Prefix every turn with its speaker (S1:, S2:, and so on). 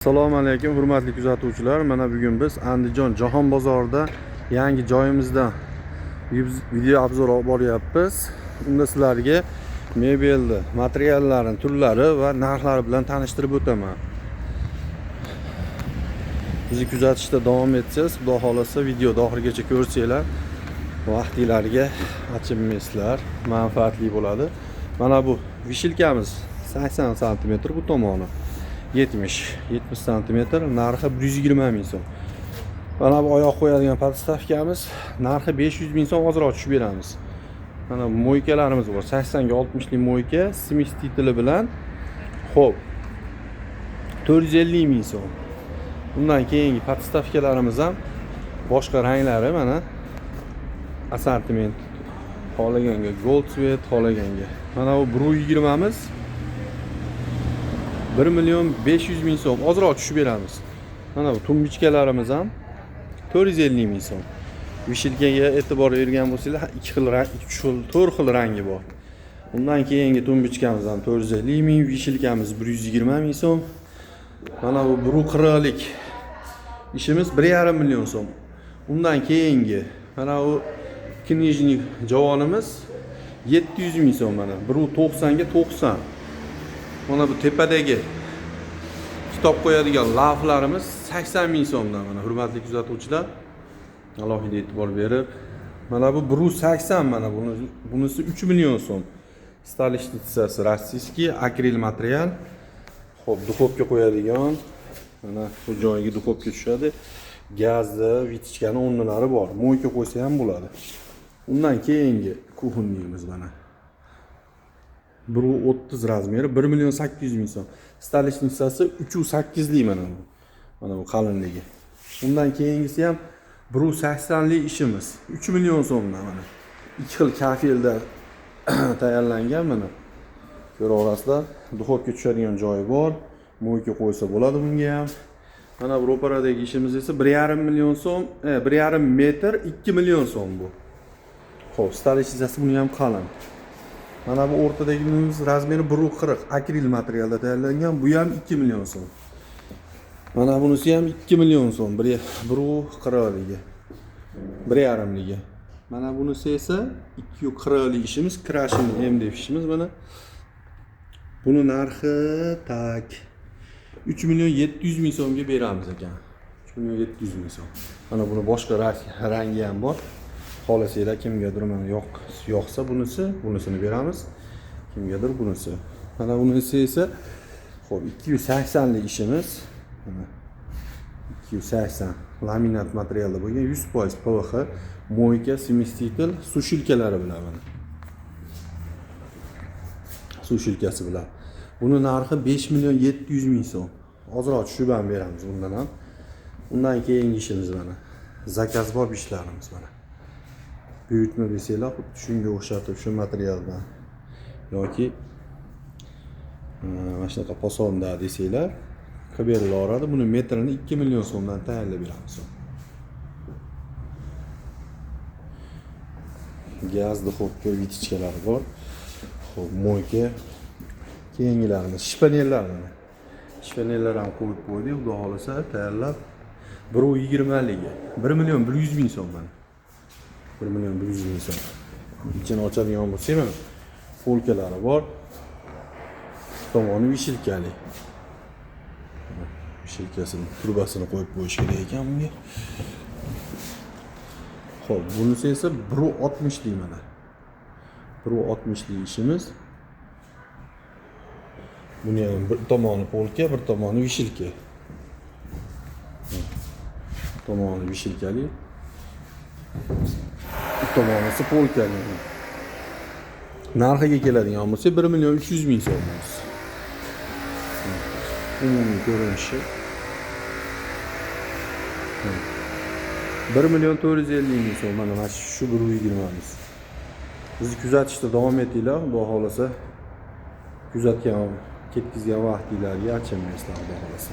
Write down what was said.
S1: Assalomu alaykum hurmatli kuzatuvchilar. Mana bugun biz Andijon Jahon bozorida yangi joyimizdan video obzor olib boryapmiz. Unda sizlarga mebelni, materiallarning turlari va narxlari bilan tanishtirib o'taman. Bizni kuzatishda davom etsangiz, xudo xolasa videoni oxirigacha ko'rsanglar, vaqtinglarga achinmaysizlar, manfaatli bo'ladi. Mana bu vishilkamiz 80 sm bu tomoni. 70 cm, narxi 120 ming so'm. Mana bu oyoq qo'yadigan podstavkamiz, narxi 500 ming so'm, ozroq tushib beramiz. Mana bu moykalarimiz bor, 80 ga 60 lik moyka, smestitili bilan. Xo'p, 450 ming so'm. Bundan keyingi podstavkalarimiz ham boshqa ranglari mana assortiment. Xohlaganga gold svet, xohlaganga. Mana bu 120 miz 1.500 ming so'm, ozroq tushib beramiz. Mana bu tumbichkalarimiz ham 450 ming so'm. Vishilkaga e'tibor bergan bo'lsanglar, 2 xil rang, 3 xil, 4 xil rangi bor. Undan keyingi tumbichkamiz ham 450 ming, vishilkamiz 120 ming so'm. Mana bu 140 lik ishimiz 1.5 million so'm. Undan keyingi mana bu knijnik javonimiz 700 ming so'm mana. 190 ga 90. Mana bu tepadagi kitob qo'yadigan lavlarimiz 80 ming so'mdan mana hurmatli kuzatuvchilar. Alohida e'tibor berib, mana bu 180 mana bunisi 3 million so'm. Stolishnitzasi rossiyskiy akril material. Xo'p, duxovka qo'yadigan. Mana bu joyiga duxovka tushadi. Gazli, vitichkani o'rnlari bor. Moyka qo'ysa ham bo'ladi. Undan keyingi kuxunnimiz mana 1.30 razmeri 1.800 ming so'm. Stolishnitzasi 3.8 lik mana bu. Mana bu qalinligi. Undan keyingisi ham 1.80 lik ishimiz. 3 million so'mdan mana. 2 xil kafelda tayyorlangan mana. Ko'ra olasizlar, duxovka tushadigan joyi bor. Moyka qo'ysa bo'ladi bunga ham. Mana bu ro'paradagi ishimiz esa 1.5 million so'm, 1.5 metr 2 million so'm bu. Xo'p, stolishnitzasi buni ham qalin. Mana bu o'rtadagimiz razmeri 1.40 akril materialda tayyorlangan, bu ham 2 million so'm. Mana bunisi ham 2 million so'm, 1.40 ligi. 1.5 ligi. Mana bunisi esa 2.40 lik ishimiz, krashing MDF ishimiz mana. Buni narxi 3 million 700 ming so'mga beramiz ekan. 3 million 700 ming so'm. Mana buni boshqa rangi ham bor. Xohlasanglar kimgadir mana yoqsa bunisini beramiz. Kimgadir bunisi. Mana bunisi esa xo'p 280 lik ishimiz. Mana 280 laminat materialda bo'lgan 100% PVH, moyka, smestitil, sushilkalari bilan mana. Sushilkasi bilan. Buni narxi 5 million 700 ming so'm. Ozroq tushib ham beramiz bundan ham. Undan keyingi ishimiz mana. Zakazbop ishlarimiz mana. Buyurtma desanglar, xuddi shunga o'xshatib shu materialdan yoki mana shunaqa posonda desanglar, qilib berilaveradi. Buni metrini 2 million so'mdan tayyorlab beramiz. Gaz duxovka vitichkalari bor. Xo'p, moyka. Keyingilarimiz shpanellar mana. Shpanellar ham qo'yib qo'ydik, xudo xolasa tayyorlab 1.20 ligi. 1 million 100 ming so'm mana. 1 million 100 ming so'm. Ichini ochadigan bo'lsak mana polkalari bor. Tomoni vishilkali. Vishilkasini, turbasini qo'yib qo'yish kerak ekan bunga. Xo'p, bunisi esa 1.60 lik mana. 1.60 lik ishimiz. Buni ham bir tomoni polka, bir tomoni vishilka. Tomoni vishilkali. Bir tomoni esa polkali. Narxiga keladigan bo'lsa 1 million 300 ming so'm. Umumiy ko'rinishi 1 million 450 ming so'm. Mana shu 1.20 miz. Bizni kuzatishda davom etinglar, xudo xolasa. Kuzatgan, ketkizgan vaqtinglarga achinmaysizlar, xudo xolasa.